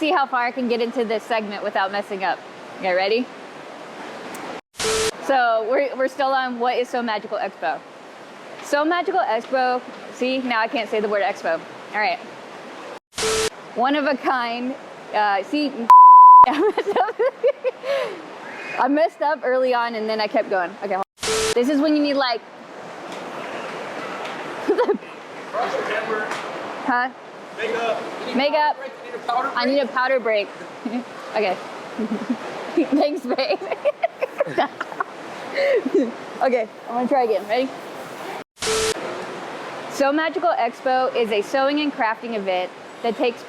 see how far I can get into this segment without messing up. Okay, ready? So we're still on what is So Magical Expo. So Magical Expo, see, now I can't say the word expo. All right. One of a kind, see, I messed up early on and then I kept going. Okay, hold on. This is when you need like, huh? Makeup. I need a powder break. Okay. Thanks, babe. Okay, I'm gonna try again. Ready? So Magical Expo is a sewing and crafting event that takes.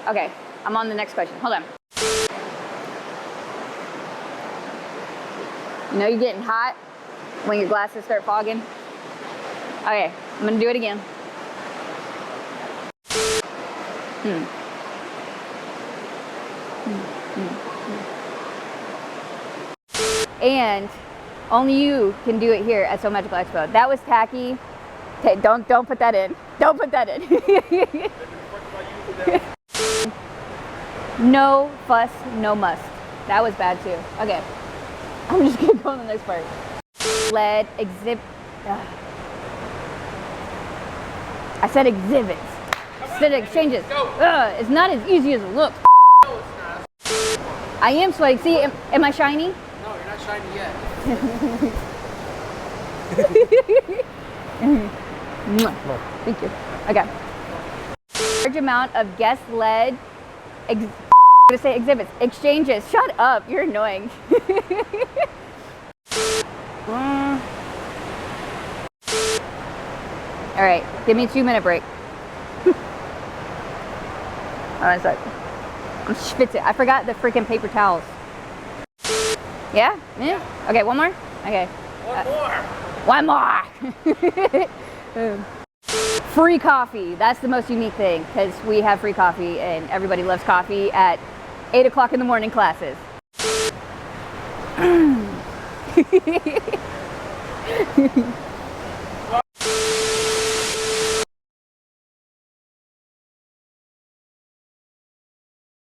Okay, I'm on the next question. Hold on. You know you're getting hot when your glasses start fogging? Okay, I'm gonna do it again. And only you can do it here at So Magical Expo. That was tacky. Okay, don't put that in. Don't put that in. No fuss, no must. That was bad too. Okay, I'm just gonna go on the next part. Lead exhibit. I said exhibits. I said exchanges. It's not as easy as it looks. I am sweating. See, am I shiny? No, you're not shiny yet. Thank you. Okay. Large amount of guest-led, I'm gonna say exhibits, exchanges. Shut up, you're annoying. All right, give me a 2-minute break. Hold on a sec. I'm schwitzing. I forgot the freaking paper towels. Yeah? Yeah? Okay, one more? Okay. One more! Free coffee. That's the most unique thing because we have free coffee and everybody loves coffee at 8 o'clock in the morning classes.